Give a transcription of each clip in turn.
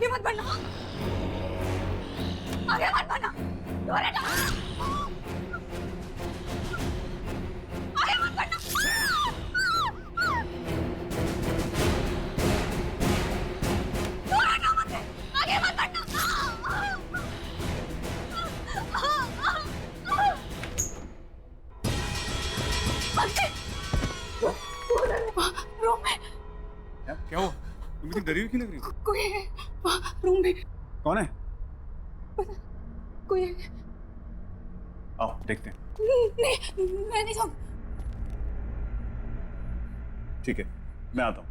आगे मत बढ़ना, आगे मत बढ़ना, दूर हटो, आगे मत बढ़ना, दूर हटो मुझसे, आगे मत बढ़ना। रूम में क्या हुआ? तुम इतनी डरी हुई क्यों लग रही हो? कोई है रूम में। कौन है? कोई है। आओ देखते हैं। नहीं, मैं नहीं जाऊँ। ठीक है, मैं आता हूँ।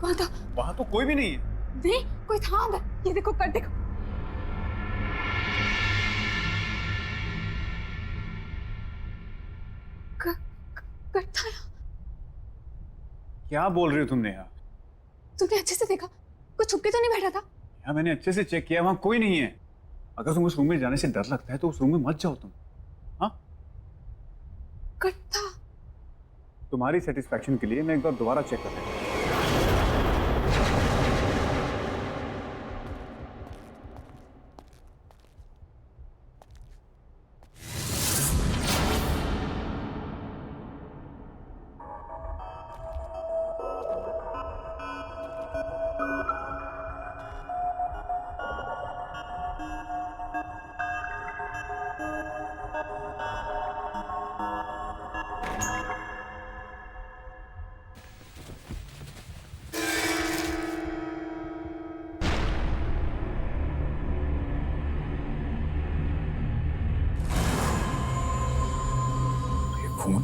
कौन था? वहां तो कोई भी नहीं है। नहीं, कोई था अंदर। ये देखो, कर देखो। कर था। क्या बोल रही हो तुमने यार? तुमने अच्छे से देखा? कोई छुप के तो नहीं बैठा था? यार मैंने अच्छे से चेक किया, वहां कोई नहीं है। अगर तुम उस रूम में जाने से डर लगता है तो उस रूम में मत जाओ तुम। हाँ, कर था। तुम्हारी सेटिस्फैक्शन के लिए मैं एक बार दोबारा चेक कर लेता हूँ। खून?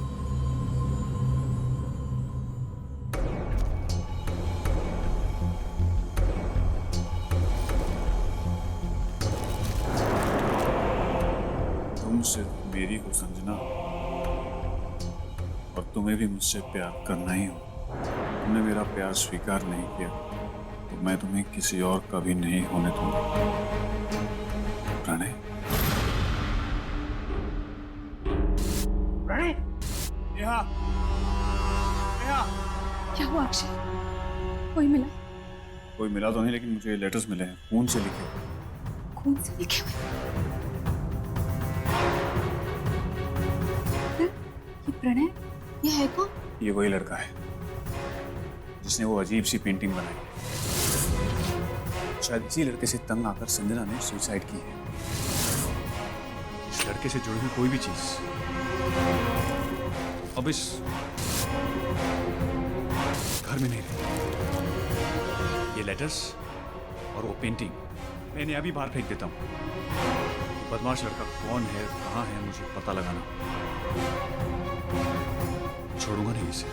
तुम सिर्फ मेरी हो संजना, और तुम्हें भी मुझसे प्यार करना ही हो। तुमने मेरा प्यार स्वीकार नहीं किया तो मैं तुम्हें किसी और का भी नहीं होने दूंगा। प्रणय, प्रणय, नेहा, नेहा। क्या हुआ अक्षय? कोई मिला? कोई मिला तो नहीं, लेकिन मुझे लेटर्स मिले हैं, खून से लिखे हुए। खून से लिखे हुए? ये प्रणय, ये है कौन? ये वही लड़का है जिसने वो अजीब सी पेंटिंग बनाई। शायद इसी लड़के से तंग आकर संजना ने सुसाइड की है। इस लड़के से जुड़ी हुई कोई भी चीज अब इस घर में नहीं रही। ये लेटर्स और वो पेंटिंग मैं इन्हें अभी बाहर फेंक देता हूँ। बदमाश लड़का कौन है, कहाँ है, मुझे पता लगाना। छोड़ूंगा नहीं इसे।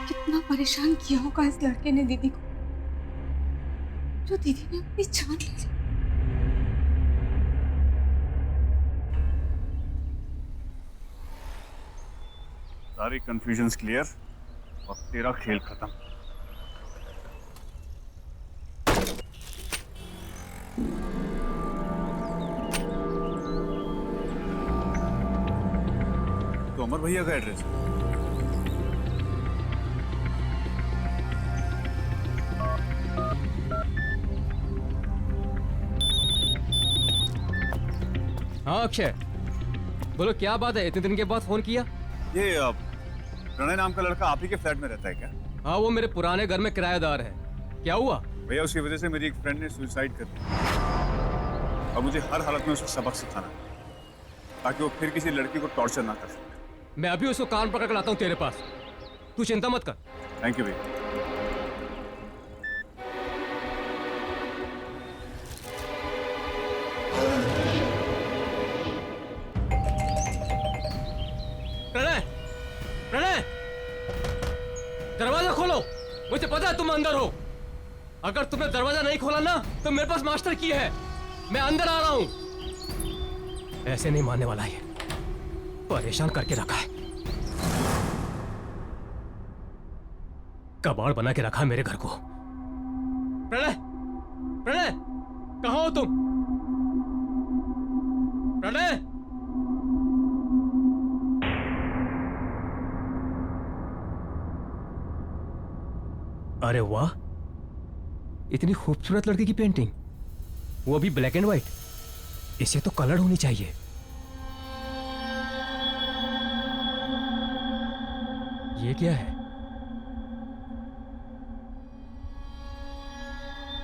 कितना परेशान किया होगा इस लड़के ने दीदी को, जो दीदी ने अपनी जान ले ली। सारी कंफ्यूजन्स क्लियर और तेरा खेल खत्म। तो अमर भैया का एड्रेस है। हाँ अक्षय, बोलो क्या बात है, इतने दिन के बाद फोन किया? ये प्रणय नाम का लड़का आप ही के फ्लैट में रहता है क्या? हाँ, वो मेरे पुराने घर में किराएदार है। क्या हुआ? भैया उसकी वजह से मेरी एक फ्रेंड ने सुसाइड कर दी और मुझे हर हालत में उसको सबक सिखाना है ताकि वो फिर किसी लड़की को टॉर्चर ना कर सके। मैं अभी उसको कान पकड़ कर लाता हूँ तेरे पास, तू चिंता मत कर। थैंक यू भैया। मुझे पता है तुम अंदर हो। अगर तुमने दरवाजा नहीं खोला ना तो मेरे पास मास्टर की है, मैं अंदर आ रहा हूं। ऐसे नहीं मानने वाला ये, परेशान करके रखा है, कबाड़ बना के रखा है मेरे घर को। प्रणय, प्रणय, कहां हो तुम? प्रणय, अरे वाह, इतनी खूबसूरत लड़की की पेंटिंग, वो भी ब्लैक एंड व्हाइट। इसे तो कलर होनी चाहिए। ये क्या है?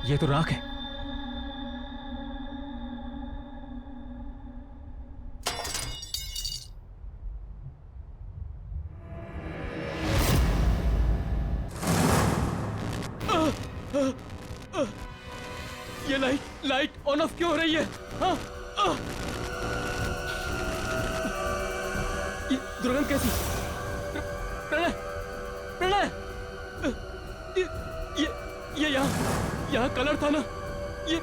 ये तो राख है। ये लाइट ऑन ऑफ क्यों हो रही है? हाँ? ये दुर्गंध कैसी? प्रणय, प्रणय, ये यहाँ कलर था ना? ये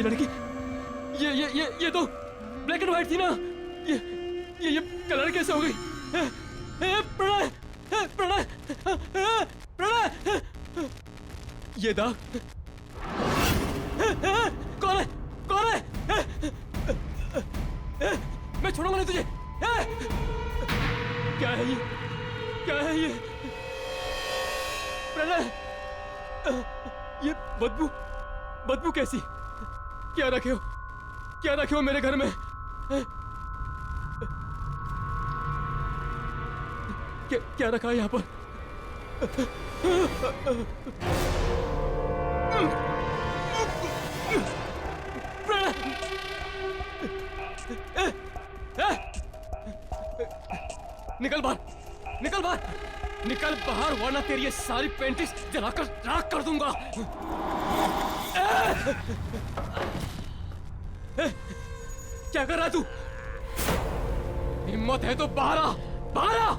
लड़की, ये तो ब्लैक एंड व्हाइट थी ना? ये कलर कैसे हो गई? प्रणय, प्रणय, प्रणय, ये दाग कौन है? कौन है? मैं छोड़ूंगा नहीं तुझे। क्या है ये? क्या है ये? प्रणय, ये बदबू कैसी? क्या रखे हो? क्या रखे हो मेरे घर में? क्या रखा है यहाँ पर? निकल बाहर, निकल बाहर, निकल बाहर, वरना तेरी ये सारी पेंटिंग्स जलाकर राख कर दूंगा। क्या कर रहा है तू? हिम्मत है तो बाहर आ, बाहर आ।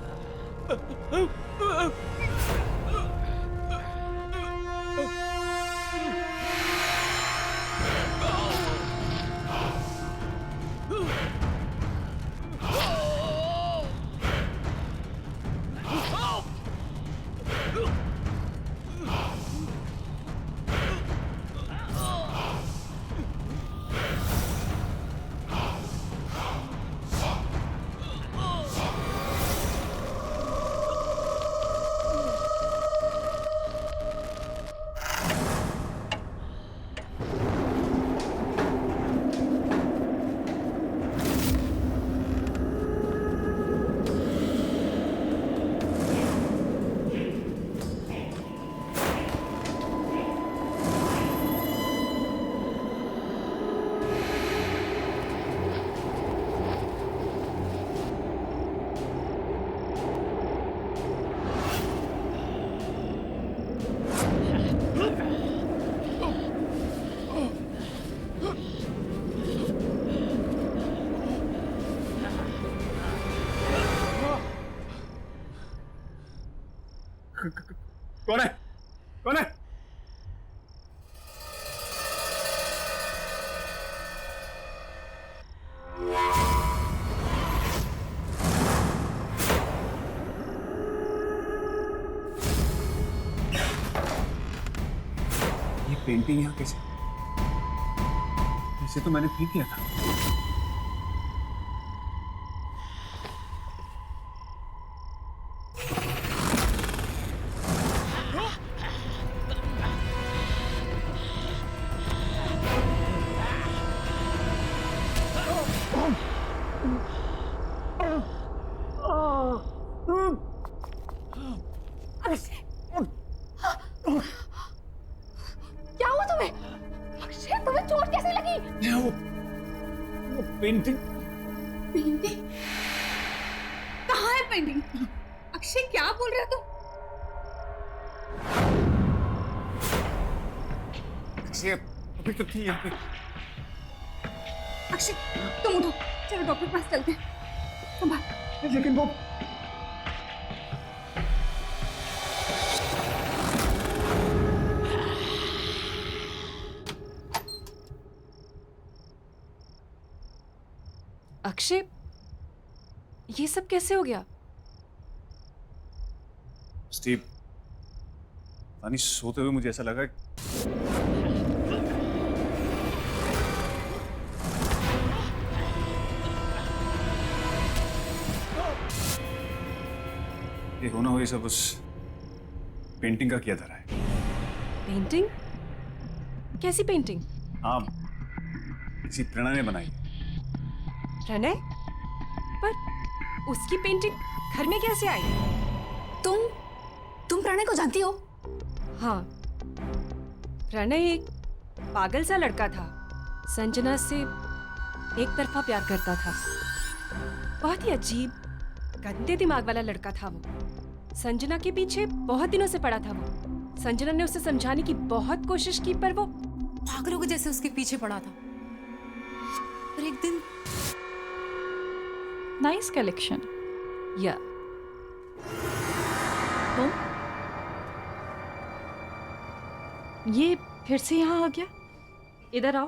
कौन है? कौन है? ये पेंटिंग यहाँ कैसे? इसे तो मैंने फेंक दिया था। क्या हुआ तुम्हें? अक्षय, तुम्हें चोट कैसे लगी? वो पेंटिंग। पेंटिंग? कहाँ है पेंटिंग? अक्षय, क्या बोल रहे हो तुम? अक्षय अभी तो थी यहाँ पे। अक्षय, तुम उठो, चलो डॉक्टर के पास चलते हैं। संभाल। लेकिन वो अक्षय, ये सब कैसे हो गया? स्टीव, पानी सोते हुए मुझे ऐसा लगा ये होना हो, ये सब उस पेंटिंग का किया धरा है। पेंटिंग? कैसी पेंटिंग? हाँ, किसी प्रणय ने बनाई। प्रणय? पर उसकी पेंटिंग घर में कैसे आई? तुम प्रणय को जानती हो? हाँ, प्रणय एक पागल सा लड़का था। संजना से एक तरफा प्यार करता था। बहुत ही अजीब, गंदे दिमाग वाला लड़का था वो। संजना के पीछे बहुत दिनों से पड़ा था वो। संजना ने उसे समझाने की बहुत कोशिश की, पर वो पागलों के जैसे उसके पीछे पड़ा था। पर एक दिन नाइस कलेक्शन। या तुम ये फिर से यहाँ आ गया? इधर आओ।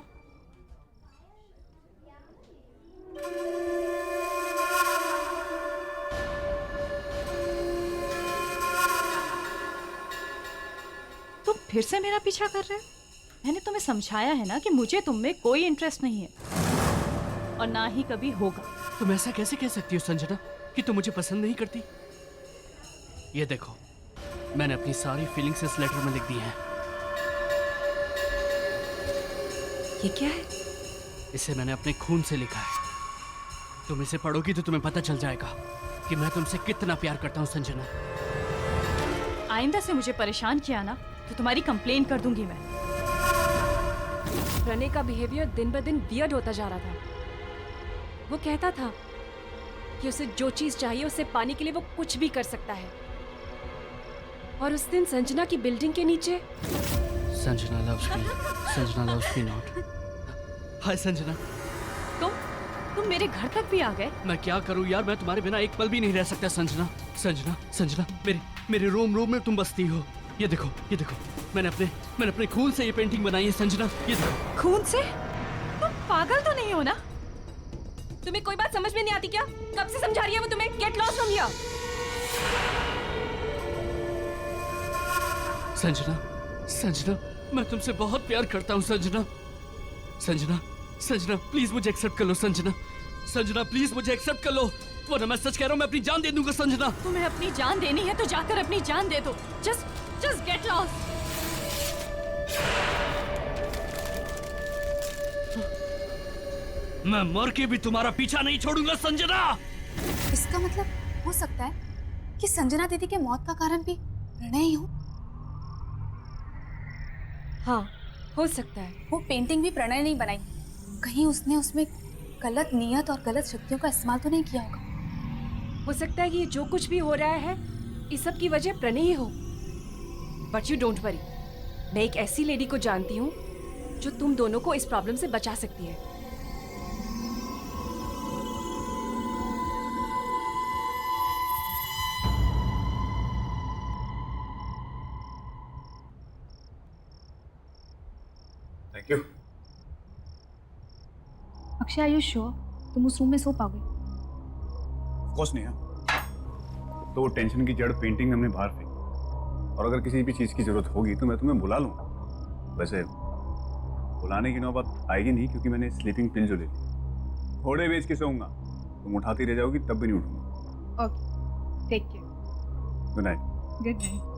तुम फिर से मेरा पीछा कर रहे हो? मैंने तुम्हें समझाया है ना कि मुझे तुम में कोई इंटरेस्ट नहीं है और ना ही कभी होगा। तुम ऐसा कैसे कह सकती हो संजना कि तुम मुझे पसंद नहीं करती? ये देखो, मैंने अपनी सारी फीलिंग्स इस लेटर में लिख दी हैं। ये क्या है? इसे मैंने अपने खून से लिखा है। तुम इसे पढ़ोगी तो तुम्हें पता चल जाएगा कि मैं तुमसे कितना प्यार करता हूँ संजना। आइंदा से मुझे परेशान किया ना तो तुम्हारी कंप्लेन कर दूंगी मैं। प्रणय का बिहेवियर दिन ब दिन वियर्ड होता जा रहा था। वो कहता था कि उसे जो चीज चाहिए उसे पाने के लिए वो कुछ भी कर सकता है। और उस दिन संजना की बिल्डिंग के नीचे Sanjana loves me. Sanjana loves me not. हाय संजना। तुम मेरे घर तक भी आ गए? मैं क्या करूं यार, मैं तुम्हारे बिना एक पल भी नहीं रह सकता संजना। संजना, संजना, मेरे रोम रोम में तुम बसती हो। ये देखो, ये देखो, मैंने अपने खून से ये पेंटिंग बनाई है संजना। ये देखो। खून से? तुम पागल तो नहीं हो ना? तुम्हें कोई बात समझ में नहीं आती क्या? कब से समझा रही है वो तुम्हें? Get lost from here. Sanjana, Sanjana, मैं तुमसे बहुत प्यार करता हूँ संजना। संजना, संजना, प्लीज मुझे एक्सेप्ट कर लो संजना। संजना, प्लीज मुझे एक्सेप्ट कर लो, वरना मैं सच कह रहा हूँ, मैं अपनी जान दे दूंगा संजना। तुम्हें अपनी जान देनी है तो जाकर अपनी जान दे दो। Just get lost. मैं मर के भी तुम्हारा पीछा नहीं छोड़ूंगा संजना। इसका मतलब हो सकता है कि संजना दीदी के मौत का कारण भी प्रणय ही हो। हाँ, हो सकता है। वो पेंटिंग भी प्रणय नहीं बनाई। कहीं उसने उसमें गलत नियत और गलत शक्तियों का इस्तेमाल तो नहीं किया होगा। हो सकता है कि जो कुछ भी हो रहा है इस सब की वजह प्रणय ही हो। बट यू डोंट वरी, मैं एक ऐसी लेडी को जानती हूँ जो तुम दोनों को इस प्रॉब्लम से बचा सकती है। Thank you. Akshay, are you sure तुम उस रूम में सो पाओगे? ऑफ कोर्स नहीं है। तो वो टेंशन की जड़ पेंटिंग हमने बाहर फेंकी, और अगर किसी भी चीज़ की जरूरत होगी तो मैं तुम्हें बुला लूँगा। वैसे बुलाने की नौबत आएगी नहीं, क्योंकि मैंने स्लीपिंग पिल जो ले ली, थोड़े बेच के सोऊंगा। तुम उठाती रह जाओगी तब भी नहीं उठूंगा। Okay, take care. Good night. Good night.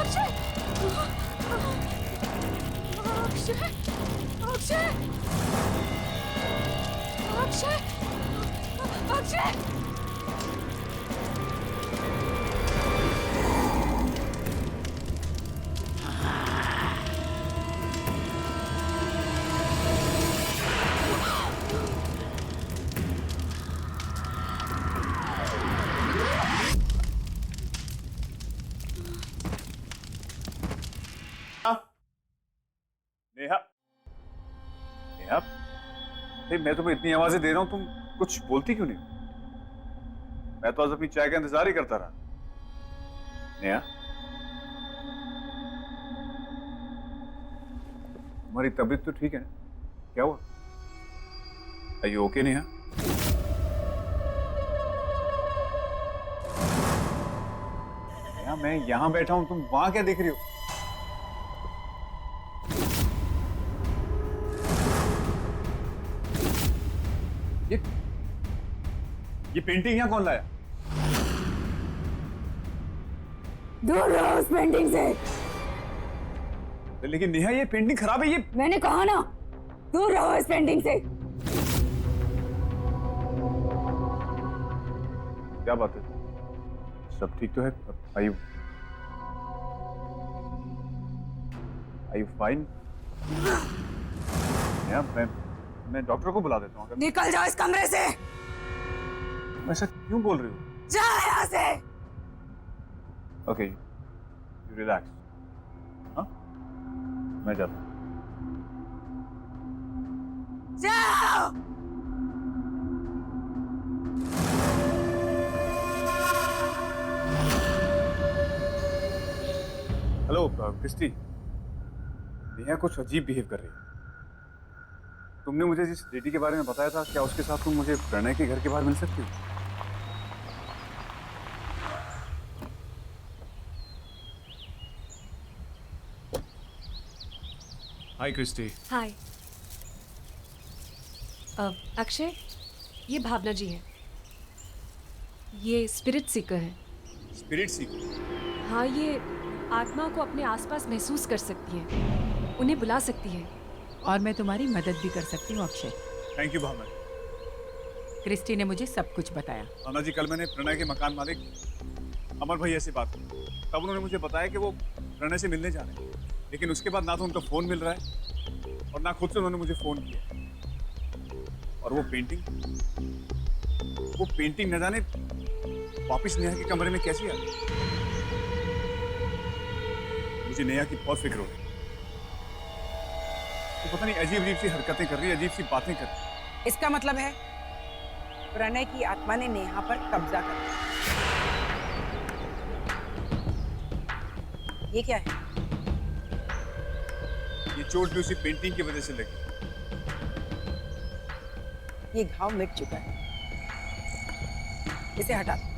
Akshay Akshay Akshay Akshay Akshay Neha, Neha, मैं तुम्हें इतनी आवाजें दे रहा हूं, तुम कुछ बोलती क्यों नहीं? मैं तो आज अपनी चाय का इंतजार ही करता रहा। नेहा, तुम्हारी तबीयत तो ठीक है ना? क्या हुआ? Are you okay, Neha? Neha, मैं यहां बैठा हूं, तुम वहां क्या देख रही हो? ये पेंटिंग यहाँ कौन लाया? दूर रहो उस पेंटिंग से। लेकिन नेहा, ये पेंटिंग खराब है। ये मैंने कहा ना, दूर रहो इस पेंटिंग से। क्या बात है? सब ठीक तो है? Are you fine? नेहा, मैं डॉक्टर को बुला देता हूँ। अगर निकल जाओ इस कमरे से। ऐसा क्यों बोल रही हो? जा यहाँ से। Okay, you relax. हाँ, मैं जाता हूँ। जाओ। हेलो क्रिस्टी, नेहा कुछ अजीब बिहेव कर रही है। तुमने मुझे जिस लेडी के बारे में बताया था, क्या उसके साथ तुम मुझे प्रणय के घर के बाहर मिल सकती हो? हाय क्रिस्टी। हाय अक्षय, ये भावना जी हैं। ये स्पिरिट सीकर है। स्पिरिट सीकर? हाँ, ये आत्मा को अपने आसपास महसूस कर सकती है, उन्हें बुला सकती है। और मैं तुम्हारी मदद भी कर सकती हूँ Akshay. Thank you Bhavna. Christy ने मुझे सब कुछ बताया। भावना जी, कल मैंने प्रणय के मकान मालिक अमर भैया से बात की, तब उन्होंने मुझे बताया कि वो प्रणय से मिलने जा रहे हैं, लेकिन उसके बाद ना तो उनका फोन मिल रहा है और ना खुद से उन्होंने मुझे फोन किया। और वो पेंटिंग न जाने वापिस नेहा के कमरे में कैसी आ गई। मुझे नेहा की बहुत फिक्र हो रही है। तो पता नहीं अजीब सी हरकतें कर रही है, अजीब सी बातें कर रही है। इसका मतलब है प्रणय की आत्मा ने नेहा पर कब्जा कर लिया। ये क्या है? ये चोट भी उसी पेंटिंग की वजह से लगी। ये घाव मिट चुका है, इसे हटा दो।